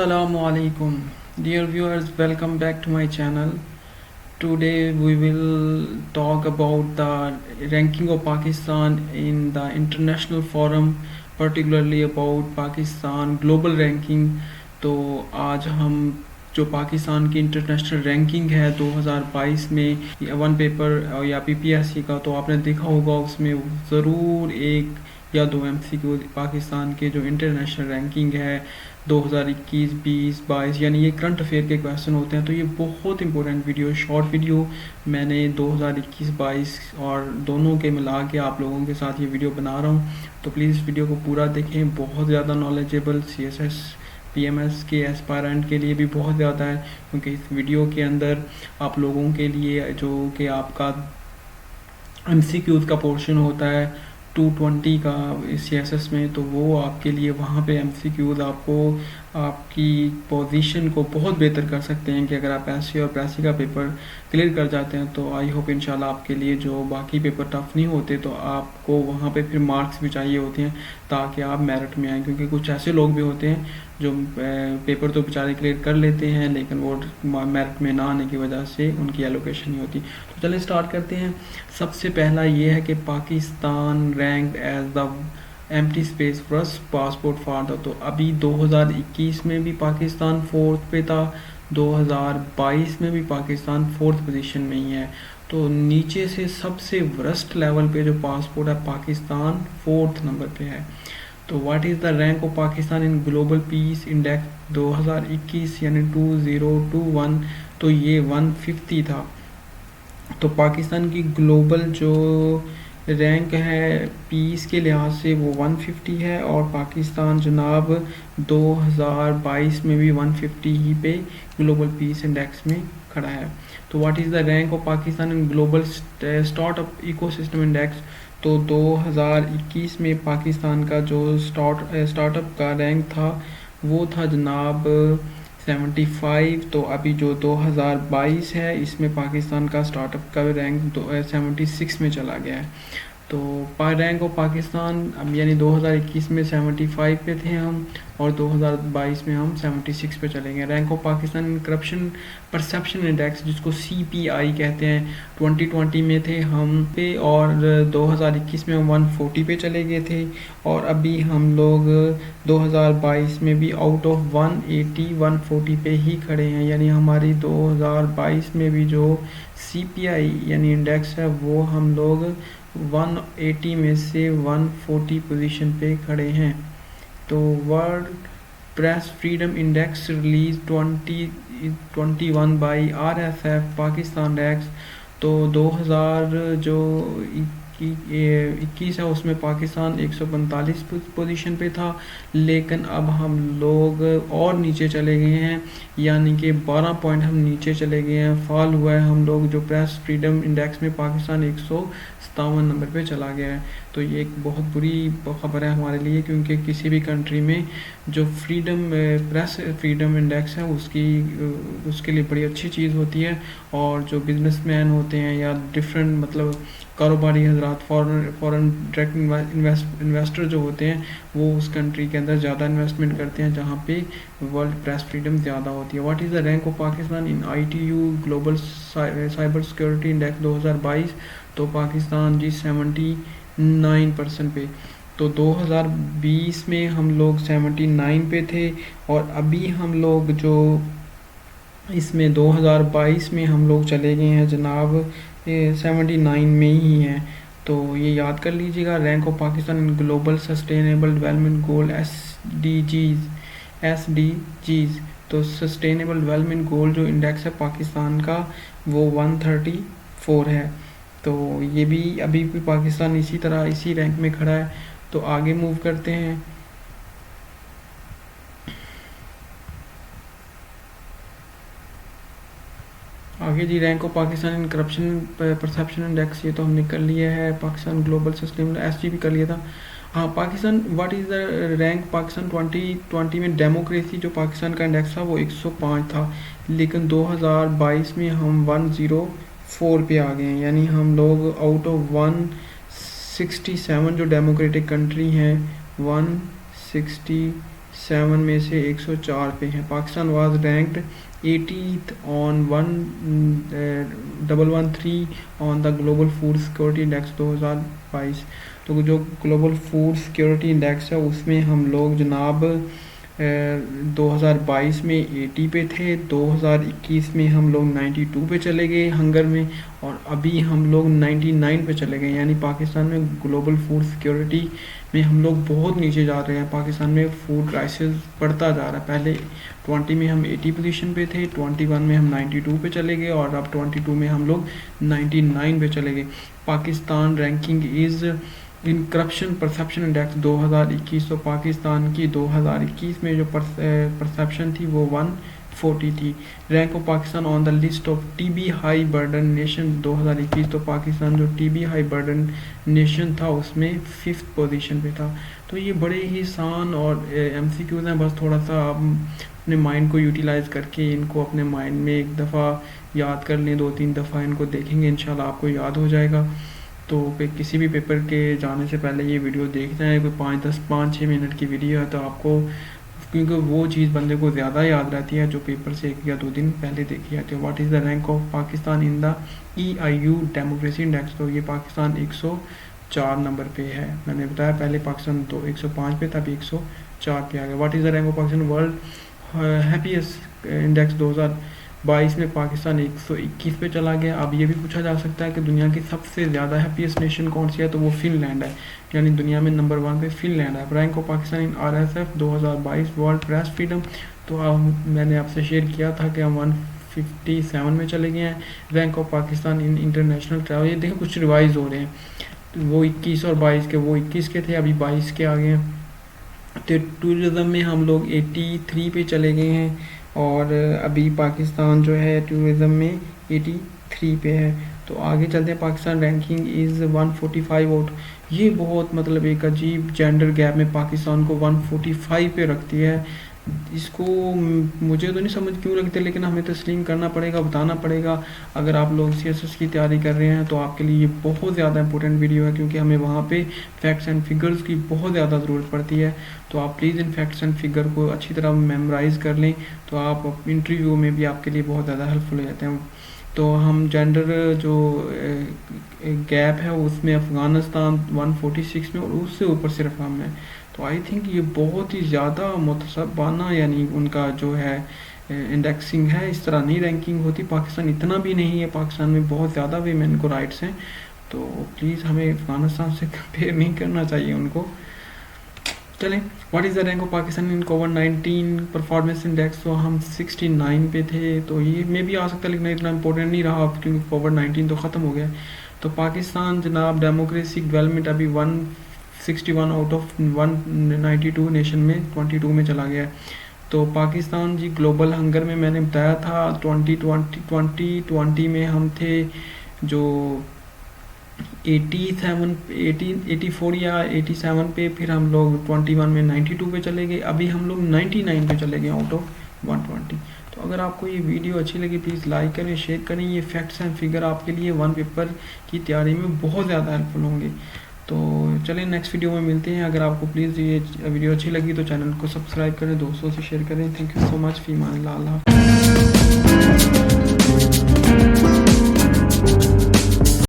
Assalamu alaikum. Dear viewers, welcome back to my channel. Today we will talk about the ranking of Pakistan in the international forum, particularly about Pakistan global ranking. तो आज हम जो पाकिस्तान की international ranking है 2022 में one paper या PPSC का, तो आपने देखा होगा उसमें ज़रूर एक या दो एमसीक्यू पाकिस्तान के जो इंटरनेशनल रैंकिंग है 2021, 20, 22, यानी ये करंट अफेयर के क्वेश्चन होते हैं। तो ये बहुत इंपॉर्टेंट वीडियो, शॉर्ट वीडियो मैंने 2021, 22 और दोनों के मिला के आप लोगों के साथ ये वीडियो बना रहा हूँ। तो प्लीज़ इस वीडियो को पूरा देखें, बहुत ज़्यादा नॉलेजेबल CSS PMS के एस्पायरेंट के लिए भी बहुत ज़्यादा है, क्योंकि इस वीडियो के अंदर आप लोगों के लिए जो कि आपका MCQs का पोर्शन होता है 220 का CSS में, तो वो आपके लिए वहाँ पे MCQs आपको आपकी पोजीशन को बहुत बेहतर कर सकते हैं कि अगर आप ऐसे और पैसे का पेपर क्लियर कर जाते हैं तो आई होप इंशाल्लाह आपके लिए जो बाकी पेपर टफ नहीं होते तो आपको वहाँ पे फिर मार्क्स भी चाहिए होते हैं ताकि आप मेरिट में आएँ। क्योंकि कुछ ऐसे लोग भी होते हैं जो पेपर तो बेचारे क्लियर कर लेते हैं लेकिन वो मेरिट में ना आने की वजह से उनकी एलोकेशन नहीं होती। तो चलिए स्टार्ट करते हैं। सबसे पहला ये है कि Pakistan ranked as the empty space first passport for the, तो अभी 2021 में भी पाकिस्तान फोर्थ पे था, 2022 में भी पाकिस्तान फोर्थ पोजीशन में ही है। तो नीचे से सबसे वर्स्ट लेवल पे जो पासपोर्ट है पाकिस्तान फोर्थ नंबर पे है। तो what is the rank of Pakistan in global peace index 2021 यानी 2021, तो ये 150 था। तो पाकिस्तान की ग्लोबल जो रैंक है पीस के लिहाज से वो 150 है और पाकिस्तान जनाब 2022 में भी 150 ही पे ग्लोबल पीस इंडेक्स में खड़ा है। तो what is the rank of Pakistan in global startup ecosystem index, तो 2021 में पाकिस्तान का जो स्टार्टअप का रैंक था वो था जनाब 75। तो अभी जो 2022 है इसमें पाकिस्तान का स्टार्टअप का रैंक 76 में चला गया है। तो रैंक ऑफ पाकिस्तान अब यानी 2021 में 75 पे थे हम और 2022 में हम 76 पे चलेंगे। Rank of Pakistan in corruption perception index जिसको CPI कहते हैं 2020 में थे हम पे और 2021 में हम 140 पे चले गए थे और अभी हम लोग 2022 में भी आउट ऑफ 180 140 पे ही खड़े हैं। यानी हमारी 2022 में भी जो CPI यानी इंडेक्स है वो हम लोग 180 में से 140 पोजीशन पे खड़े हैं। तो world press freedom index release 2021 by RSF Pakistan ranks, तो 2000 जो 21 है उसमें पाकिस्तान 145 पोजीशन पे था, लेकिन अब हम लोग और नीचे चले गए हैं, यानी कि 12 पॉइंट हम नीचे चले गए हैं, फॉल हुआ है हम लोग। जो प्रेस फ्रीडम इंडेक्स में पाकिस्तान 157 नंबर पे चला गया है। तो ये एक बहुत बुरी खबर है हमारे लिए, क्योंकि किसी भी कंट्री में जो प्रेस फ्रीडम इंडेक्स है उसके लिए बड़ी अच्छी चीज़ होती है और जो बिजनेसमैन होते हैं या डिफरेंट मतलब कारोबारी हजरात फॉरेन डायरेक्ट इन्वेस्टर जो होते हैं वो उस कंट्री के अंदर ज़्यादा इन्वेस्टमेंट करते हैं जहाँ पे वर्ल्ड प्रेस फ्रीडम ज़्यादा होती है। What is the rank of Pakistan in ITU global cyber security index 2022, तो पाकिस्तान जी 79% पे। तो 2020 में हम लोग 79 पे थे और अभी हम लोग जो इसमें 2022 में हम लोग चले गए हैं जनाब 79 में ही हैं। तो ये याद कर लीजिएगा। Rank of Pakistan in global sustainable development goal SDGs, तो सस्टेनेबल डेवलपमेंट गोल जो इंडेक्स है पाकिस्तान का वो 134 है। तो ये भी अभी भी पाकिस्तान इसी तरह इसी रैंक में खड़ा है। तो आगे मूव करते हैं। आगे जी rank of Pakistan in corruption perception index, ये तो हमने कर लिया है। पाकिस्तान ग्लोबल सस्टेनेबल SG भी कर लिया था। हाँ, Pakistan what is the rank Pakistan 2020 में डेमोक्रेसी जो पाकिस्तान का इंडेक्स था वो 105 था, लेकिन 2022 में हम 104 पे आ गए हैं। यानी हम लोग आउट ऑफ 167 जो डेमोक्रेटिक कंट्री हैं 167 7 में से 104 पे हैं। Pakistan was ranked 80th on 1113 on the global food security index 2022। तो जो ग्लोबल फूड सिक्योरिटी इंडेक्स है उसमें हम लोग जनाब 2022 में 80 पे थे, 2021 में हम लोग 92 पे चले गए हंगर में, और अभी हम लोग 99 पे चले गए। यानी पाकिस्तान में ग्लोबल फूड सिक्योरिटी में हम लोग बहुत नीचे जा रहे हैं। पाकिस्तान में फूड क्राइसिस बढ़ता जा रहा है। पहले 20 में हम 80 पोजीशन पे थे, 21 में हम 92 पे चले गए, और अब 22 में हम लोग 99 पे चले गए। Pakistan ranking is in corruption perception index 2021। तो पाकिस्तान की 2021 में जो परसेप्शन थी वो 140 थी। Rank of Pakistan on the list of TB high burden nation 2021। तो पाकिस्तान जो टीबी हाई बर्डन नेशन था उसमें 5th पोजीशन पे था। तो ये बड़े ही आसान और MCQs हैं, बस थोड़ा सा आप अपने माइंड को यूटिलाइज़ करके इनको अपने माइंड में एक दफ़ा याद कर लें, 2-3 दफ़ा इनको देखेंगे, इंशाल्लाह आपको याद हो जाएगा। तो किसी भी पेपर के जाने से पहले ये वीडियो देख जाएँ। कोई 5-6 मिनट की वीडियो है तो आपको, क्योंकि वो चीज़ बंदे को ज़्यादा याद रहती है जो पेपर से 1 या 2 दिन पहले देखी जाती है। What is the rank of Pakistan in the EIU democracy index. तो ये पाकिस्तान 104 नंबर पे है। मैंने बताया पहले पाकिस्तान 105 पे था, अभी 104 पे आ गया। What is the rank of Pakistan world happiest index 2022 में पाकिस्तान 121 पे चला गया। अब ये भी पूछा जा सकता है कि दुनिया की सबसे ज़्यादा हैप्पीएस्ट नेशन कौन सी है, तो वो फिनलैंड है। यानी दुनिया में नंबर 1 पे फिनलैंड है। Rank of Pakistan in RSF 2022 world press freedom. तो अब मैंने आपसे शेयर किया था कि हम 157 में चले गए हैं। Rank of Pakistan in international travel, ये देखें कुछ रिवाइज हो रहे हैं, तो वो 21 और 22 के, वो 21 के थे, अभी 22 के आ गए हैं। तो टूरिज़म में हम लोग 83 पे चले गए हैं, और अभी पाकिस्तान जो है टूरिज़म में 83 पे है। तो आगे चलते हैं। Pakistan ranking is 145 out. ये बहुत मतलब एक अजीब जेंडर गैप में पाकिस्तान को 145 पे रखती है। इसको मुझे तो नहीं समझ क्यों रखते, लेकिन हमें तस्लीम करना पड़ेगा, बताना पड़ेगा। अगर आप लोग CSS की तैयारी कर रहे हैं तो आपके लिए ये बहुत ज़्यादा इंपॉर्टेंट वीडियो है, क्योंकि हमें वहाँ पे फैक्ट्स एंड फिगर्स की बहुत ज़्यादा ज़रूरत पड़ती है। तो आप please in facts and figure को अच्छी तरह मेमोराइज़ कर लें, तो आप इंटरव्यू में भी आपके लिए बहुत ज़्यादा हेल्पफुल हो जाते हैं। तो हम जेंडर जो गैप है उसमें अफ़गानिस्तान 146 में, और उससे ऊपर सिर्फ हम हैं। तो आई थिंक ये बहुत ही ज़्यादा मुतसबाना, यानी उनका जो है इंडेक्सिंग है, इस तरह नहीं रैंकिंग होती। पाकिस्तान इतना भी नहीं है, पाकिस्तान में बहुत ज़्यादा वीमेन को राइट्स हैं। तो प्लीज़ हमें अफ़गानिस्तान से कंपेयर नहीं करना चाहिए उनको। चलें, what is the rank of Pakistan in covid performance index. तो हम 69 पे थे, तो ये में भी आ सकता है, लेकिन इतना इंपॉर्टेंट नहीं रहा अब, क्योंकि कोविड-19 तो ख़त्म हो गया। तो पाकिस्तान जनाब डेमोक्रेसी डेवलपमेंट अभी 161 आउट ऑफ 192 नेशन में 22 में चला गया है। तो पाकिस्तान जी ग्लोबल हंगर में मैंने बताया था 2020 में हम थे जो 84 या 87 पे, फिर हम लोग 21 में 92 पे चले गए, अभी हम लोग 99 पे चले गए आउट ऑफ 120। तो अगर आपको ये वीडियो अच्छी लगी प्लीज़ लाइक करें, शेयर करें। ये फैक्ट्स एंड फिगर आपके लिए 1 पेपर की तैयारी में बहुत ज़्यादा हेल्पफुल होंगे। तो चलें नेक्स्ट वीडियो में मिलते हैं। अगर आपको प्लीज़ ये वीडियो अच्छी लगी तो चैनल को सब्सक्राइब करें, दोस्तों से शेयर करें। Thank you so much. Fee Aman Allah.